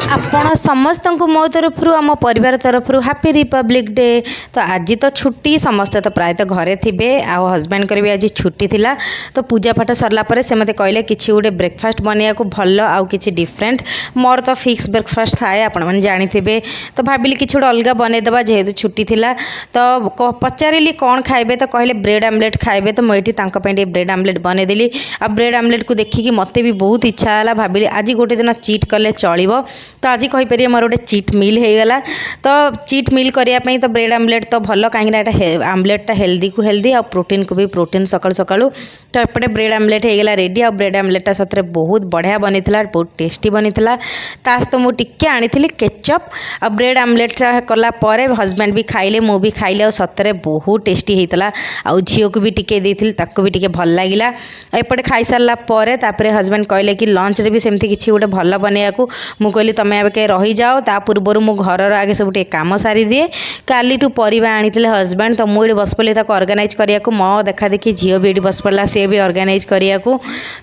आपण समस्त को मो तरफ आम परिवार तरफ हैप्पी रिपब्लिक डे। तो आज तो छुट्टी समस्ते तो प्रायतः घरे थे आउ हजबैंड कर भी आज छुट्टी थिला। तो पूजा पाठ सरला पर से मते कहले किछि गोटे ब्रेकफास्ट बनिया को भल आउ किछि डिफरेंट मोर तो फिक्स ब्रेकफास्ट थाए आपण मैंने जानी। तो भाविली किछि गोटे अलग बनईदेवा जेहेतु छुट्टी थिला। तो पचारि कौन खाइबे तो कहले ब्रेड आमलेट खाइबे। तो मुझे तांको ब्रेड आमलेट बनईदेली। आ ब्रेड आमलेट को देखिकी मते भी बहुत इच्छा है। भाविली आज गोटे दिन चीट कले चलो। तो आज कहीपर मोर गोटे चीट मिल होगला। तो चीट मिल करने तो ब्रेड आमलेट तो भल कहीं आमलेटा हेल्दी को हेल्दी आ प्रोटीन को भी प्रोटीन सकालू सकालू। तो एपटे ब्रेड आमलेट होगला रेडी। आ ब्रेड आमलेटा सतरे बहुत बढ़िया बनी बहुत टेस्टी बनी तो मुझे आनी केचप आ ब्रेड आमलेट कलापर हजबैंड भी खाइले मु भी खाइले और सतरे बहुत टेस्टी होता। आउ झील को भी टिके देती ताको भी टिके भल लगिला। एपटे खाई सारा पर हजबैंड कहले कि लंच रे भी सेमती किसी गोटे भल बनैया को मु कहली तुम के रही जाओ ता पूर्व मु घर आगे सब कम सारी दिए। काली परिवा आनी हजबैंड तो मुझे बस पड़ी ऑर्गेनाइज करिया को मो देखा देखी झील भी ये बस पड़ा सी भी ऑर्गेनाइज करिया को।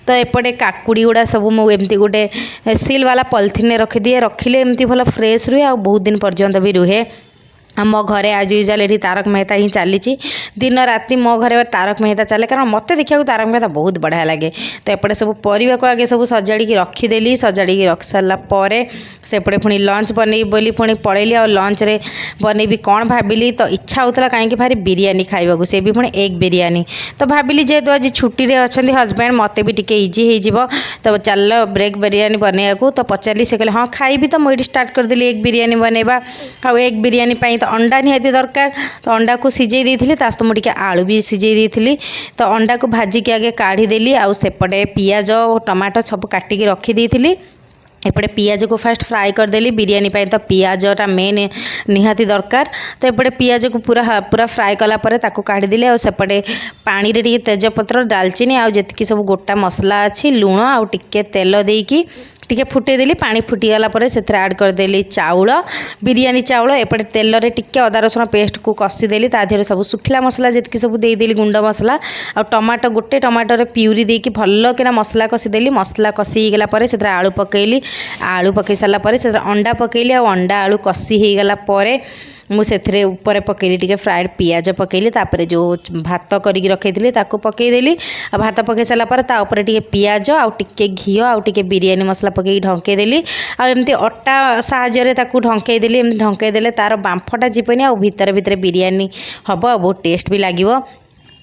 तो एपटे काकुड़ी गुड़ा सब मुझे गोटे सील वाला पॉलिथिन रखिदिए रखिले एमती भल फ्रेश रुहे आ बहुत दिन पर्यंत भी रुहे। आम घरे आज यूजुआल ये तारक मेहता ही चली दिन राति मो घरे तारक मेहता चले कारण मत देखा तारक मेहता बहुत बढ़िया लगे। तो एपटे सब परिवा को आगे सब सजाड़ी रखीदेली। सजाड़ी रख सारापर सेपटे पुणी लंच बनई बोली पुणी पलैली। आ लंच रे बनईबी कौन भाविली तो इच्छा होता कहीं भारी बिरियानी खाइबा से भी पुणी एग बिरियानी। तो भाविली जेहेतु आज छुट्टी अच्छा हजबैंड मत भी टे इजी हो तो चल ब्रेक बिरियानी बनैया। तो पचारि से कहले हाँ खाइबी। तो मुझे स्टार्ट करदेली एग बिरियानी बनैबा। आ एग बिरियानी तो अंडा निहाती दरकार। तो अंडा को सिझे देती तो मुझे आलू भी सिझे देती। तो अंडा को भाजिकी आगे काढ़ीदेली। आउ सेपटे पियाज टमाटो सब काटिकी रखीदी। एपटे पियाज को फास्ट फ्राए करदेली बिरियानी पाई। तो पियाजटा मेन निहाती दरकार। तो एपटे पियाज को पूरा पूरा फ्राए कलापर ताको काढ़ीदेली। और सेपटे पानी रे टिके तेजपत्र डालचीनी आउ जेतिकी सब गोटा मसला अच्छी लुण आउ टिके तेल देकी टिके फुटेदेली। पानी फुटीगला से आड करदेली चाउल बिरियानी चाउल। एपटे तेल रे टिके अदा रसुण पेस्ट को कषिदेली। ता देहरे सब सुखिला मसला जेतिकी सब देदेली गुंड मसला आ टमाटो गोटे टमाटर प्यूरी देकी भल किना मसला कषिदेली। मसला कषि गला से आलू पकेली। आलू पकई सारापर से अंडा पकेली। आ अंडा आलू कषि हो गला मुझे ऊपर पकेली टिके फ्राइड पियाज पकेली। तापर जो भात करिकी रखी ताको पकईदेली। आ भात पकई सारापर तापर टिके पियाज आउ टिके घी आउ टिके बिरियानी मसला पकई ढंकेदेली। आ एमती अटा साहाय्य ताकू ढंकेदेली। एमती ढंकेदेले तार बांफटा जीपनी आ भितर भितर बिरियानी हम आ बहुत टेस्ट भी लगे।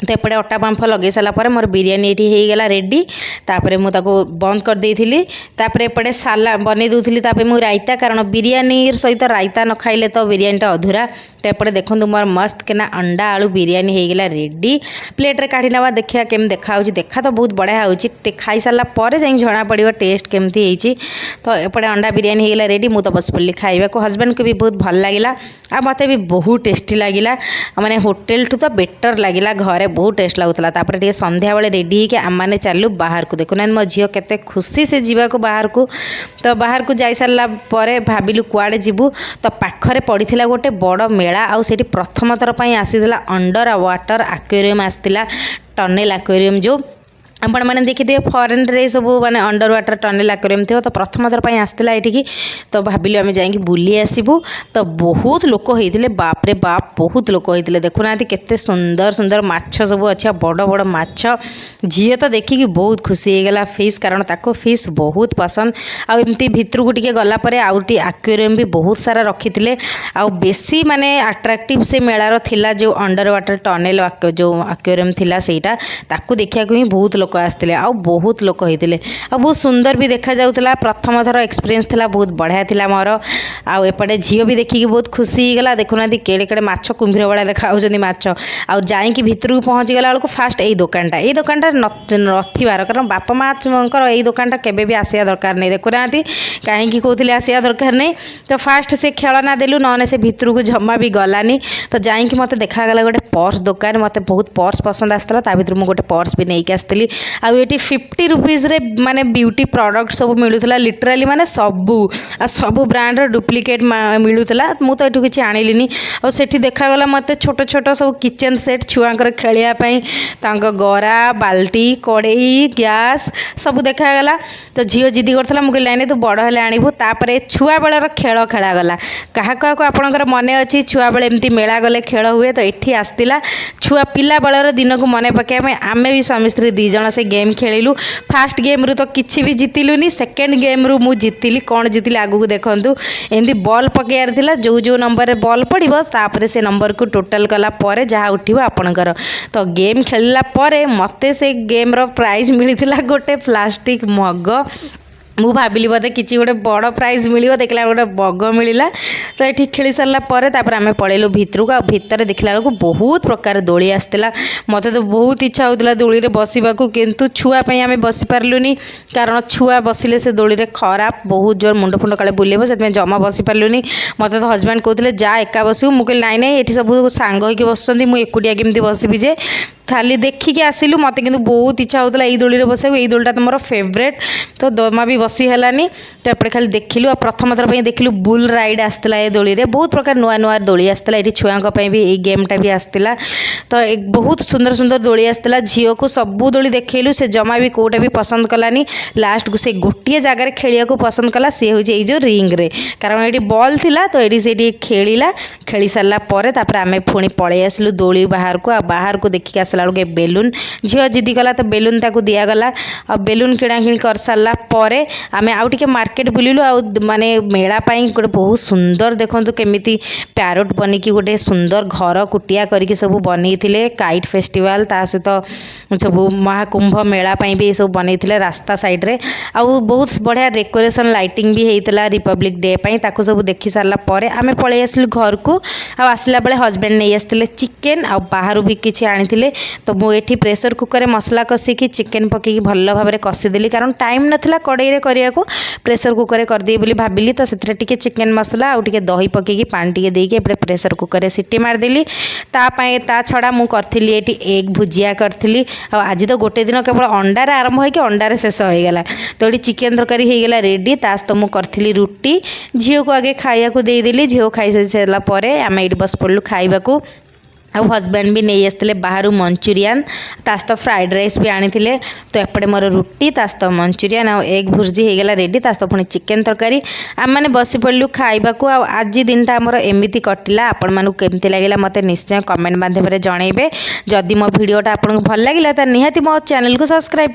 तो एपटे अटा बांफ लगे सारापर मोर बिरियानी ये होगला रेडी। तापर मुझे बंद कर देती। तापर एपटे साला बन दूसरी। तापर मुझे रायता कारण बिरियानी सहित रायता न खाइले तो बिरियानीटा अधूरा। तो एपटे देखो मोर मस्त केना अंडा आलू बिरियानी होगला रेडी। प्लेट रे काढ़ी नवा देखिया केम देखा देखा तो बहुत बढ़िया होची। खाई सारा पर जाई जना पड़ो टेस्ट केमती होची। तो एपटे अंडा बिरियानी होगला रेडी। मु तो बस पड़ी खाइबा को हजबैंड को भी बहुत भल लगिला। आ मते भी बहुत टेस्टी लगिला। माने होटल ठू तो बेटर लगिला घरे बहुत टेस्ट लगुला। तापर टे संध्या बेले रेडी होके आम मैंने चलू बाहर को। देखुना मो झील केते खुशी से जीवा को बाहर को। तो बाहर को जाई सारा पर भाविलु कुआड़े जीवु। तो पाखरे पड़ीथिला गोटे बड़ मेला आ सेठी प्रथम थर पई आसीथिला अंडर वाटर एक्वेरियम आसीथिला टनेल एक्वेरियम जो आपण मैंने देखिए फॉरेन रे सब माने अंडर वाटर टनेल एक्वेरियम थी। तो प्रथम थर पर आसला ये। तो भाविलु आम जाइए बुली आसबू। तो बहुत लोक होते बाप रे बाप बहुत लोक होते। देखुना केते सुंदर सुंदर माछ सब अच्छे बड़ बड़ माछ। झील तो देखिकी बहुत खुशी होगला फिश कारण ताको फिश बहुत पसंद। आमती भितर को टिके गलापर आउटी एक्वेरियम भी बहुत सारा रखी थे। आ बेसी माने अट्राक्टिव से मेलार थिला जो अंडर वाटर टनेल जो एक्वेरियम थिला सेटा ताको देखिया को ही बहुत लोक आसते आ बहुत लोक होते। आ बहुत सुंदर भी देखा जाउतला। प्रथम थर एक्सपीरियंस थिला बहुत बढ़िया थिला मोर। आउ एपटे झील भी देखिकी बहुत खुशी होगला। देखुना केड़े केड़े माछ कुंभीर भाया देखा माछ। आ जाइकी भितर को पहुँची गला बेलू फास्ट यही दुकानटा नथिबार कारण बापा माँ यही दुकानटा केबे भी आसिया दरकार नहीं। देखुना कहीं कहते आसिया दरकार नहीं। तो फास्ट से खेलना देलु न से भितर को जमा भी गलानी। तो जाइकी मत देखागला गोटे पर्स दुकान। मत बहुत पर्स पसंद आसला। ता भर मुझे गोटे पर्स भी नहीं आसती। आउ 50 रुपीज रे माने ब्यूटी प्रोडक्ट सब मिलूला लिटराली माने सबू ब्रांड डुप्लिकेट मिलूला मु तो ये किसी आणिली और सेठी देखागला मत छोट छोट सब किचन सेट छुआंकर खेलियापाई गरा बाल्टी कड़े गैस सब देखागला तो झील जिदी करता मुझे लाइन तू बड़ हेले आणबू तापर छुआ बेलर खेल खेलागला क्या क्या आपंकर मन अच्छी छुआ बेले एमती मेला गले खेल हुए तो ये आसला छुआ पिला बेलर दिन को मन पकड़ आम भी स्वामी स्त्री दीज से गेम खेलु फास्ट गेम रू तो किसी भी जीतिलुनि सेकेंड गेम रू मु जीतिली कौन जीतिली आगू देखूँ एमती बॉल पकड़ जो जो नंबर रे बॉल पड़ो तापर से नंबर को टोटल कला परे जहाँ उठिबो आपणकर तो गेम खेलला परे मते से गेम रो प्राइज मिलिथिला गोटे प्लास्टिक मग मु भाविली बोधे किसी गोटे बड़ प्राइज मिल देखला गोटे बग मिलला तो ये खेली सारा पर आम पलैलु भितर को भितर देखला बेलू बहुत प्रकार दोली आसला मत तो बहुत इच्छा होता दोली रे बसवा किंतु छुआपाई आम बसी पार्लुनी कारण छुआ बसिले से दोली रे खराब बहुत जोर मुंड फुंड काले बुलेब से जमा बसी पार्लुनी मत तो हजबैंड कहते जा एका बसू मुझे नाई नाई ये सब सांग होकर बस मुझे केमती बसबी जे खाली देखिकी आसिलु मत कि बहुत इच्छा होता है दोली बसा ये दोलटा तो मोर फेवरेट तो जमा भी बसी हेलानी तो एपटे खाली देखिलु प्रथम थर देखिलु बुल राइड आसला ये दोली रे बहुत प्रकार नुआ नुआ दोली आसला ये छुआं भी ये गेमटा भी आसला तो एक बहुत सुंदर सुंदर दोली आसला झील को सबू दोली देखलु से जमा भी कोटा भी पसंद कलानी लास्ट को से गोटे जगार खेलिया को पसंद कला सी हूँ जो रिंग रे कारण ये बॉल थिला तो ये खेलिला खेली सारा पर आम पुणी पलि आसलु दोली बाहर को देखिक आसला बेलू बेलून झील जिदी गला तो बेलून ताकू दिगला आ बेलून किणाकिणी कर सारा पर आम आउ टे मार्केट बुलिलु आ माने मेला पाई गोटे बहुत सुंदर देखूँ केमिति प्यारोट बनिकी गोटे सुंदर घर कुटिया करके सब बनई काइट फेस्टिवल ता सहित सब महाकुंभ मेला पाई भी सब बनई रास्ता साइड रे आउ बहुत बढ़िया डेकोरेशन लाइटिंग भी होता रिपब्लिक डे पाई ताकू सब देखी सारा पर आम पलि आसलु घर को आसला बेले हजबैंड नहीं आसते चिकेन आ बाहर भी किसी आनी तो मुझे प्रेसर कुकर मसला कषिकी चिकेन पकईकी भल भाव में कषिदेली कारण टाइम नाला कड़े करिया को प्रेसर कुकर करदे बोली भाविली तो से चिकेन मसला आउ टे दही पकईकी पानी टे देकी प्रेसर कुकर सीटी मारदेली ता छड़ा मुझे ये एग भुजिया करी आज तो गोटे दिन केवल अंडार आरंभ होकर अंडार शेष हो गला तो ये चिकेन तरकारी होगला रेडी तास तो मुझे रुटी झील को आगे खाया देदेली झील खाई सारापर आम ये बस पड़ू खाइबा आउ हजबैंड भी नहीं आसते बाहर मंचूरियन तास तो फ्राइड राइस भी आनी तो एपटे मोर रुटी तास तो मंचूरियन आउ एग भुर्जी होगला रेडी तास तो पुणी चिकेन तरकारी आम मैंने बसी पड़ू खाइबाकू आज दिनटा आमर एमती कटिला आपण मानू केमती लगिला मते निश्चय कमेंट माध्यम जनइबे जदि मो भिडियोटा आपको भल लगिला निहाती मो चैनल को सब्सक्राइब